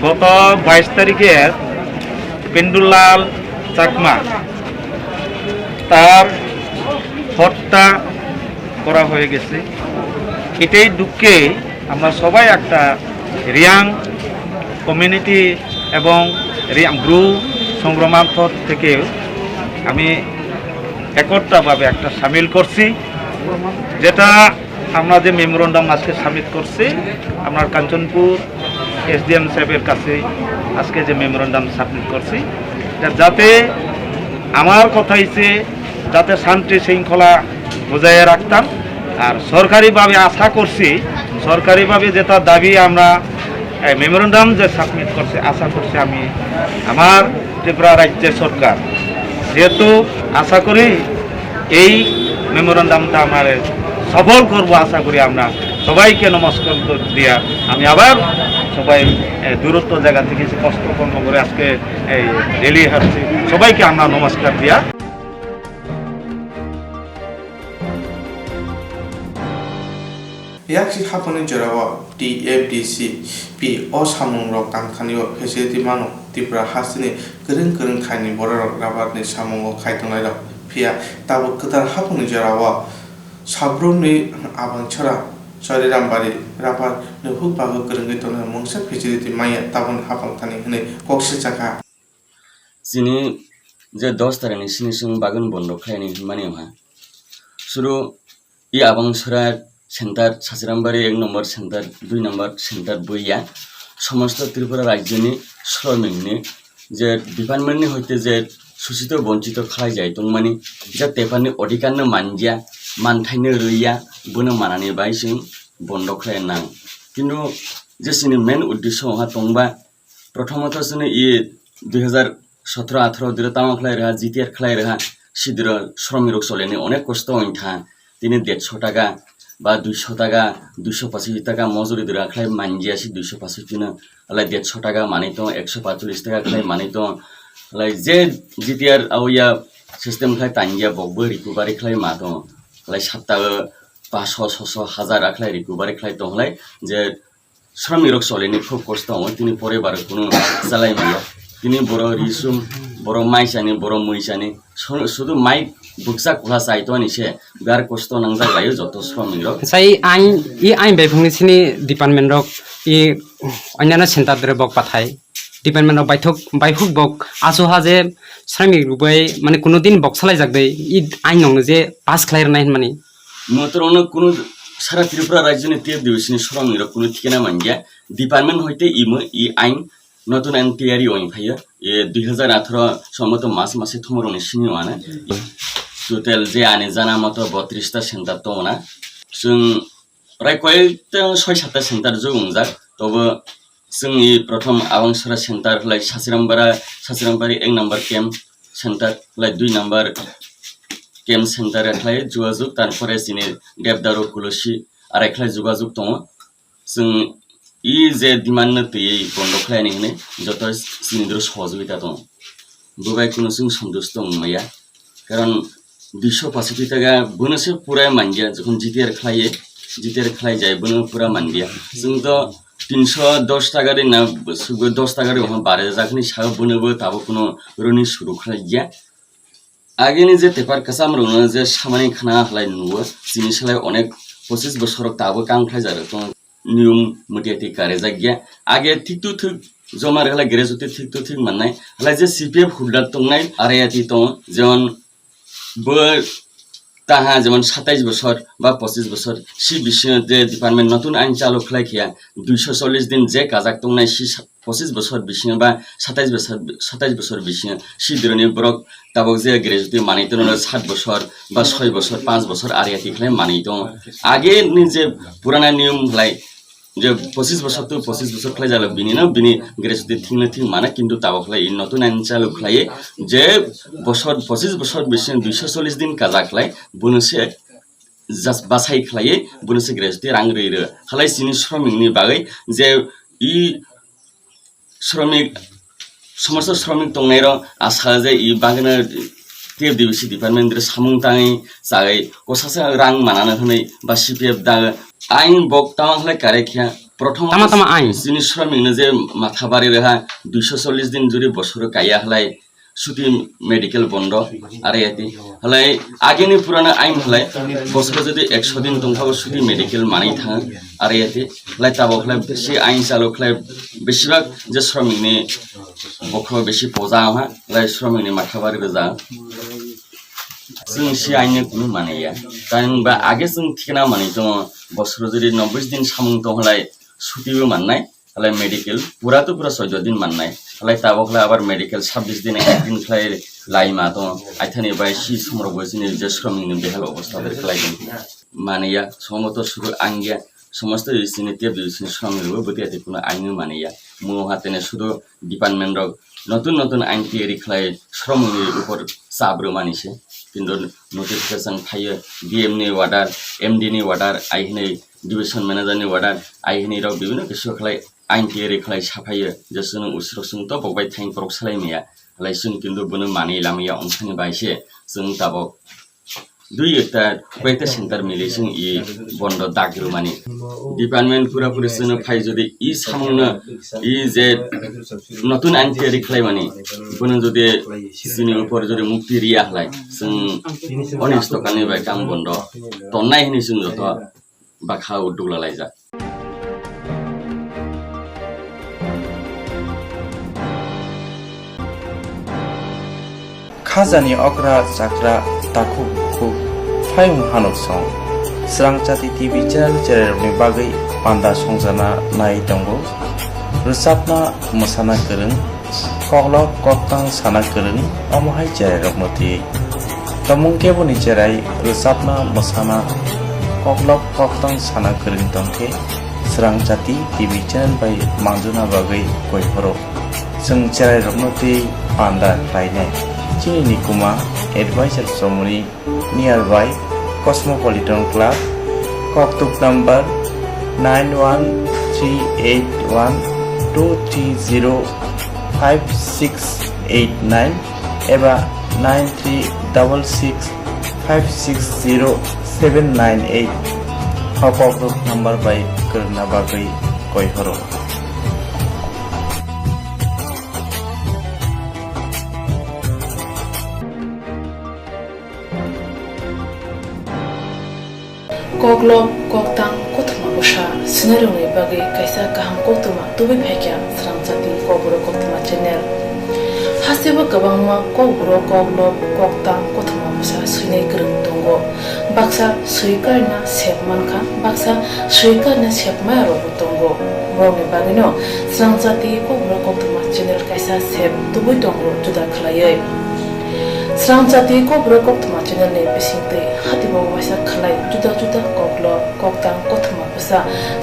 গত 22 তারিখে পেন্ডুলাল চাকমা তার হত্যা করা হয়ে গেছে, এটাই দুঃখে আমরা সবাই একটা রিয়াং কমিউনিটি এবং ব্রু সংগ্রামার থেকে আমি একত্রভাবে একটা সামিল করছি, যেটা আমরা যে মেমোরেন্ডাম আজকে সাবমিট করছি আপনার কাঞ্চনপুর এসডিএম সাহেবের কাছে আজকে যে মেমোরেন্ডাম সাবমিট করছি, যাতে আমার কথা হয়েছে যাতে শান্তি শৃঙ্খলা বজায় রাখতাম। আর সরকারিভাবে আশা করছি, সরকারিভাবে যেটা দাবি আমরা মেমোরেন্ডাম যে সাবমিট করছে, আশা করছি আমি আমার ত্রিপুরা রাজ্যের সরকার যেহেতু আশা করি এই মেমোরেন্ডামটা আমার সফল করব, আশা করি আমরা সবাইকে নমস্কার দিয়া আমি আবার সবাই দূরত্ব জায়গা থেকে কষ্ট কর্ম করে আজকে এই রেলি হাঁটছি, সবাইকে আমরা নমস্কার দিয়া yakshi hapani jarawa TFDC P o samung rok tamkhanio facility mano Tripura hasini gereng khaini borok rabarni samungo khaitongnai rok phia tabo ketar hapani jarawa sabroni abang chora Sorirambari rabar nuhuk bago gereng tona mungsa facility maya tabon hapang thani hne kokse chaka যিনি যে 10 তারিখে সিনিসং বাগান বন্ধ খায়নি মানে হা শুরু ই আবাংছড়ার সেন্টার সাসিরামবাড়ি 1 নম্বর সেন্টার 2 নম্বর সেন্টার বইয়া সমস্ত ত্রিপুরা রাজ্যনি শ্রমিকনি যে ডিপার্টমেন্টনি হইতে যে সুচিত বঞ্চিত খাই যায় তংমানি যা তেপানি অধিকারনো মানজিয়া মানথাইনো রইয়া বনো মানানি বাইসিং বন্ধ খায় না কিন্তু যে সিনি মেন উদ্দেশ্য হা তংবা প্রথমত সিনি ই 2017-18 দিরে তামা খাই রাহা জিতিয়ার খাই রাহা সিদ্র শ্রমিক চলেনি অনেক কষ্ট হইথা তিনি 150 টাকা বা 200 টাকা 285 টাকা মজুরি দিরা খাই মানজিয়াসি 285 না আলাই 150 টাকা মানিত 145 টাকা খাই মানিত আলাই যে জিতিয়ার আউয়া সিস্টেম খাই তাঙ্গিয়া বকবো রিকভারি খাই মাতো আলাই 7 টাকা 500 600 হাজার আখলাই রিকভারি খাই তো হলাই যে শ্রমিক চলেনি খুব কষ্ট হয় তিনি পরিবার কোনো চালাই মাইয়া তিনি বড় রিসুম বড় মাইসানি বড় মইসানি শুধু মাই বুকসা কুলা চাইতো নিছে গার কষ্ট নাংজা লাইও যত শ্রমিক সাই আইন বাইফংনিসিনি ডিপার্টমেন্ট রক ই অন্যান্য সেন্টার দরে বক পাঠাই ডিপার্টমেন্ট অফ বাইফুক বক আসোহা যে শ্রমিক রুবাই মানে কোনোদিন বক চালাই যাক দে ই আইন নং যে পাস খাইর নাই মানে মাত্র কোনো সারা ত্রিপুরা রাজ্যে টিএফ ডিভিশনের শ্রমিকরা কোনো ঠিকানা মানগিয়া ডিপার্টমেন্ট হইতে ই আইন নতুন আইন তৈরি ওই ভাইয়া 2018 সম্মত মাসে থমরনি সিনিওয়ানা টোটাল যে আনে জানা মতো 32টা সেন্টার তো না जों প্রায় কয়েকটা 6-7টা সেন্টার জংজাক তবে जोंनि प्रथम आवांसरा सेन्टार लाइक सासिरामबारी 1 नम्बर केम्प सेन्टार लाइक 2 नम्बर केम्प सेन्टार एखलाय जुगाजुग तारपरे जिनि देबदारु कुलसी आरो एखलाय जुगाजुग दङ जों इ जे डिमान्ड नतयै बन्द खालायनि हने जत सिनिद्र सहयोगिता दङ बुबाय कुनो जों सन्तुष्ट दंमैया कारण 285 टाका बोनोसो पुरा मानदिया जखन जिटिआर खालाय जाय बोनो पुरा मानदिया जों त 310 টাকা রে না 10 টাকা রে ওখানে বাড়ে যাকনি সাগা বনেবো তাবো কোনো রনি শুরু খাই গিয়া আগেনি যে পেপার কাছে আমরা যে সামানি খানা হলাই নুয়া জিনিস হলাই অনেক 25 বছর তাবো কাম খাই যারে তো নিয়ম মতিয়াতি কারে জাগিয়া আগে ঠিক তো ঠিক জমার হলাই গ্রেজুতে ঠিক তো ঠিক মাননাই হলাই যে সিপিএফ হোল্ডার তংনাই আরেয়াতি তো যেমন ব তাহা যেমন 27 বছর বা 25 বছর সি বিষয় যে ডিপার্টমেন্ট নতুন আইন চালু খাইখিয়া 240 দিন যে কাজাক তংনাই সি 25 বছর বিষয় বা 27 বছর বিষয় সি ধরনি ব্রক তাবক যে গ্রেজুয়েট মানিতো 7 বছর বা 6 বছর 5 বছর আরিয়াতি খাই মানিতো আগে নিজে পুরানা নিয়ম লাই যে 25 বছর তো 25 বছর খাই যালো বিনি গ্রেজুয়েট ঠিক মানে কিন্তু তাবক লাই নতুন আইন চালু খাই যে বছর 25 বছর বিষয় 240 দিন কাজাক লাই বুনসে জাস্ট বাসাই খাই বুনসে গ্রেজুয়েট রাং রইरो খালাই সিনি শ্রমিকনি বাগै যে ই শ্রমিক সমস্ত শ্রমিক দंनाय र आशा जे इ बागना टिएफ डिभिसि डिपार्टमेन्ट रे सामुं ताङै जागै कसासे रां मानानो होनै बा सिपिएफ दा आइन बक तामाखलाय कारेखिया प्रथम तामा आइन जिनि श्रमिकनो जे माथाबारि रेहा 240 दिन जुरि बसर काया हलाय छुट्टी मेडिकल बन्द आरो एति हलाय आगेनि पुराना आइन हलाय बसर जदि 100 दिन दंखाबो छुट्टी मेडिकल मानै थाङो आरो एति हलाय ताबखलाय सि आइन चालुखलाय बेसिबाग जे श्रमिकनि बखर बेसि पजा हा हलाय श्रमिकनि माथाबारि रोजा जों सि आइननि कुनु मानैया तानबा आगे जों थिना मानै दङ बसर जदि 90 दिन सामुं दं हलाय छुट्टीबो माननाय हलाय मेडिकल पूरा 14 दिन माननाय हलाय ताबखलाय आबार मेडिकल 26 दिन 1 दिन खाय लाइमा दं आइथानि बाय सि समरबो जिनि जे श्रमिकनि बेहाल अवस्था खालायगोन मानैया समत सुरु आंगिया समस्त जिनि टिएफ डिभिसनि श्रमिकबो बतियाति कुनु आइनु मानैया मु हातेने सुदु डिपार्टमेन्ट र नतुन आइन तयारि खाय श्रमिकनि उपर साब्रो मानिसे किन्तु नोटिफिकेशन फायो डीएम नि अर्डार एमडी नि अर्डार आइहनै डिभिजन मैनेजर नि अर्डार आइहनै र विभिन्न किसिम खाय आइन तयारि खाय साफायो जसनो उसरसुं त बबाय थाइन प्रक सालायनाया लाइसन किन्तु बनो मानि लामिया अंखानि बायसे जों ताबो दुई एकटा कयटा सेन्टार मिलेसिं इ बन्द दागिरु मानि डिपार्टमेन्ट पुरापुरि सनो फाइ जदि इ सामुंनो इ जे नतुन आइन तयारि खाय मानि बनो जदि सिनि उपर जदि मुक्ति रिया हलाय जों अनेस्ट कानि बाय काम बन्द तन्नाय हनि जों जत बाखा उद्योग लालायजा खाजानि अग्रा जाग्रा ताखु फायम हानक सं स्रांचाति टिभि चेनेलनि बागै पान्दा संजाना नाय दंगो रोजाबना मोसाना गोरों कग्लब कक्तां साना गोरों अमहाय जेराय रगमति तमुंकेबनि जेराय रोजाबना मोसाना कग्लब कक्तां साना गोरों दंखे स्रांचाति टिभि चेनेल बाय मांजुना बागै गयफोरो जों जेराय रगमति पान्दा लायनाय Chini Nikuma, advisor Somuni, nearby Cosmopolitan Club, Koktuk number 91381230569 eba 9366560798 Koktuk number by Karna Bagai Koihoro. Koglom koktang kotma bosha sinarungi bagai kaisa kaham kotuma tubi phekya srangchati kobro kotma channel hasiba kabangma kobro koglom koktang kotma busa sunai gerung tongo baksa suikar na sepmanka baksa suikar na sepmaya ro tongo rongni bagino srangjati ko brokotma channel kaisa sep tubui tongo juda khlaiye srangjati ko brokotma channel ne bisingte hatibo waisa khlai juda juda koklo koktang kothma busa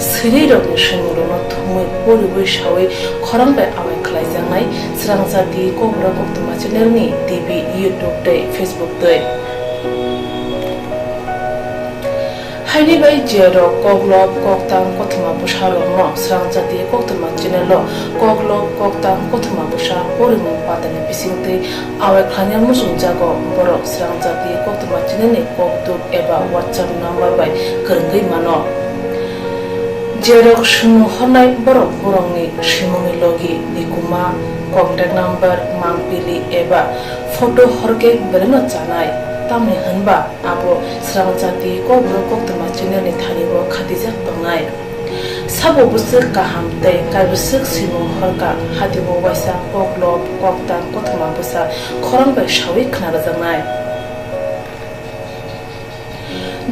siri ro ni shingro no thumui pori boi shawe khorangbe awai khlai jangai srangjati ko brokotma channel ni tv youtube te facebook te haini bai jero koklo koktang kothma busa ro no srangjati koktma channel lo koklo koktang kothma busa pori mo patane bisingte awai khanya musung jago boro srangjati koktma channel ni koktuk eba whatsapp number bai kerngei mano jerok shunu honai borok borongni shimoni logi nikuma contact number mangpili eba photo horke bereno chanai tamni hanba abo srangjati ko brokotma channel ni thani bo khatija pangai sabo busuk kaham te kai busuk simo horka hatibo waisa koklo koktan kothma busa khorang bai shawi khna janai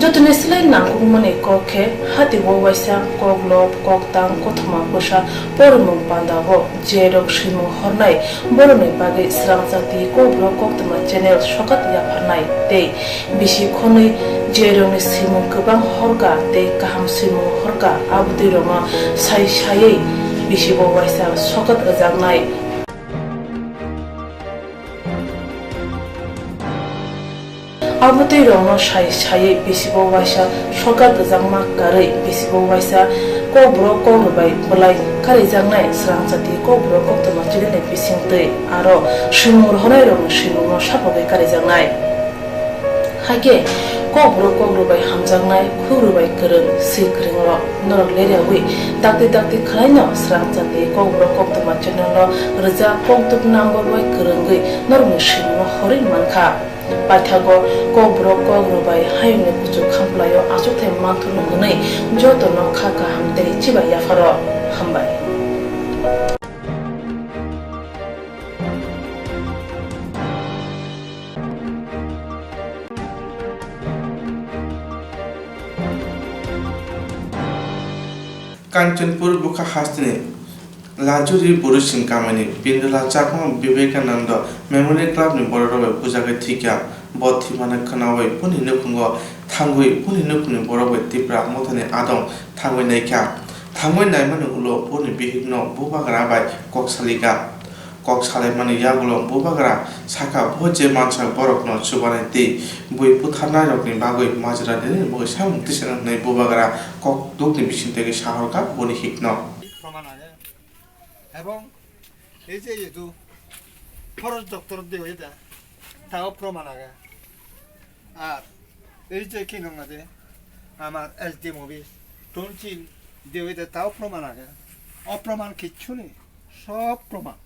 jotune silai nangku mane kokhe hatibo waisa koklo koktang kothma busa pormung pandago jerok simo hornai borone bage srangjati ko brokotma channel sokat ya phanai te bisi khonai jerone simo kubang horka te kaham simo horka abdi roma sai sai bisi bo waisa sokat ajangnai abdi roma sai sai bisi bo waisa sokat ajangma karai bisi bo waisa ko broko bai bolai kari jangnai srangjati ko brokotma channel bisingte aro shimur honai roma shimur sapoge kari jangnai hage ko broko bai hamjangnai khuru bai kereng sikreng ro norok leriawi dakti khlaino srangjati ko brokotma channel lo rja koktuk number bai kerengai norok shimur horin mankha pathago ko broko bai hayne kuchu khamplayo asuthe mathunu hnai joto no khaka hamte chiba yafaro hambai Kanchanpur বুকা হাস্তিনি লাজুরি বুরুসিন কামানি Bindula Chakma Vivekananda memorial club ni bororobe pujaga thikya bothimana khanabai puni nukungo thangui puni nukuni borobe tipra mothani adong thangui naikya thangui naimani ulo puni bihigno bubagra bai koksalika koksalai mani yagulo bubagra saka bhoje mancha borokno subane ti bui puthana rokni bagoi majra deni boi samukti sena nei bubagra kok dukni bisintege shahorka boni hikno এবং এই যে যেহেতু খরচ ডক্টর দিয়ে এটা তাও প্রমাণ আগে আর এই যে কি নঙ্গাতে আমার এসডি মুভি টনচিল দিয়ে এটা তাও প্রমাণ আগে অপ্রমাণ কিচ্ছু নেই সব প্রমাণ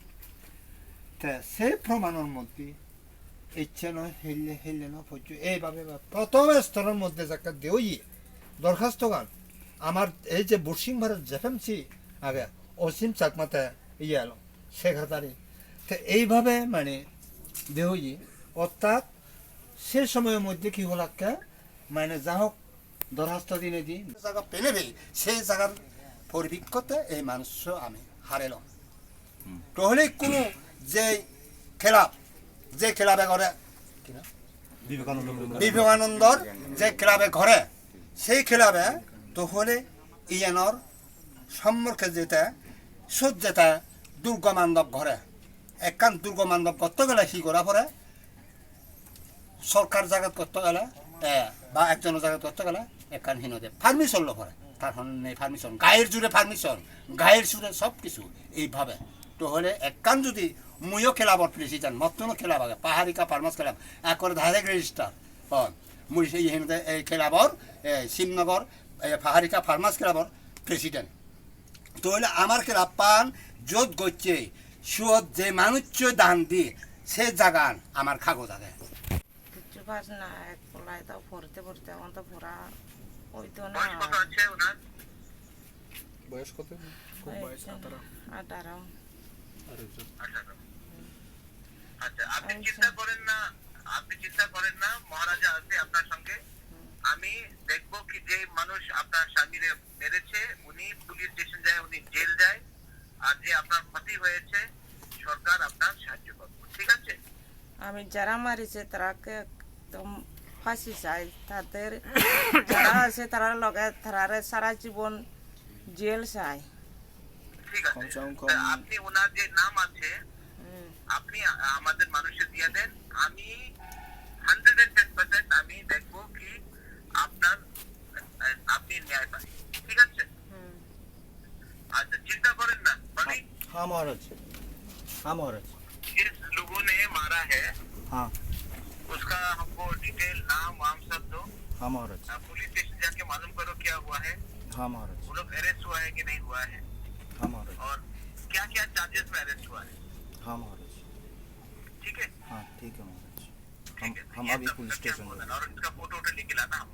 তা সেই প্রমাণের মধ্যে ইচ্ছে নয় হেললে না পর্য এইভাবে প্রথম স্তরের মধ্যে যাকে দেওই দরখাস্ত গান আমার এই যে বুরসিং ভারত জেফেমসি আগে অসীম চাকমাতে ইয়ে এলো শেখ হাজারি তো এইভাবে মানে দেহই অর্থাৎ সে সময়ের মধ্যে কি হল একটা মানে যা হোক দরখাস্ত দিনে দিই জায়গা পেলে পেলে সেই জায়গার পরিবিক্ষতে এই মানুষ আমি হারালাম তাহলে কোনো যে ক্লাবে ঘরে বিবেকানন্দর যে ক্লাবে ঘরে সেই ক্লাবে তাহলে ইয়ানোর সম্মুখে যেতে সুদ যেতে দুর্গমান্দব ঘরে একান দুর্গমান্দব করতে গেলে কি করা পরে সরকার জায়গা করতে গেলে বা একজনের জায়গা করতে গেলে একান হীনদে পারমিশন লো পরে তার নেই পারমিশন গায়ের জুড়ে পারমিশন গায়ের জুড়ে সব কিছু এইভাবে তো হলে একান যদি মুইও খেলাবর প্রেসিডেন্ট মতনও খেলাব আগে পাহাড়িকা ফার্মাস খেলাব একর ডাইরেক্ট রেজিস্টার মুই সেই হিনদে এই খেলাবর শিবনগর পাহাড়িকা ফার্মাস খেলাবর প্রেসিডেন্ট তাহলে আমার খেলাব পান যত গচ্ছে সুদ যে মানুষ দান দিয়ে সে জাগান আমার কাগজ আগে কিছু পাস না এক পলাই তাও পড়তে আমার তো পড়া ওই তো না বয়স কত খুব বয়স 18 আচ্ছা আপনি চিন্তা করেন না আপনি চিন্তা করেন করেন না, মহারাজা আছে আপনার সঙ্গে। আমি দেখবো কি যে মানুষ আপনার স্বামীরে মেরেছে উনি পুলিশ স্টেশন যায়, উনি জেল যায়, আর যে আপনার ক্ষতি হয়েছে সরকার আপনার সাহায্য করবে, ঠিক আছে? আমি যারা মারিছে তারাকে একদম ফাঁসি চাই, তাদের যারা আছে তারা লগে তারা সারা জীবন জেল চাই। ঠিক আছে, তা আপনি ওনার যে নাম আছে আপনি আমাদের মানুষের দিয়ে দেন। আমি 110% আমি দেখবো কি আপনার আপনি ন্যায় পাই, ঠিক আছে? अच्छा चिंता करें ना बड़ी। हाँ महाराज, हाँ महाराज। जिस लोगों ने मारा है हाँ उसका हमको डिटेल नाम वाम सब दो। हाँ महाराज। पुलिस स्टेशन जाके मालूम करो क्या हुआ है। हाँ महाराज। वो लोग अरेस्ट हुआ है कि नहीं हुआ है। हाँ महाराज। और क्या क्या चार्जेस में अरेस्ट हुआ है। हाँ महाराज। ठीक है। हाँ ठीक है महाराज। ठीक है, हम ये अभी सब पुलिस करके स्टेशन हमको देना और इसका फोटो लेके लाना हम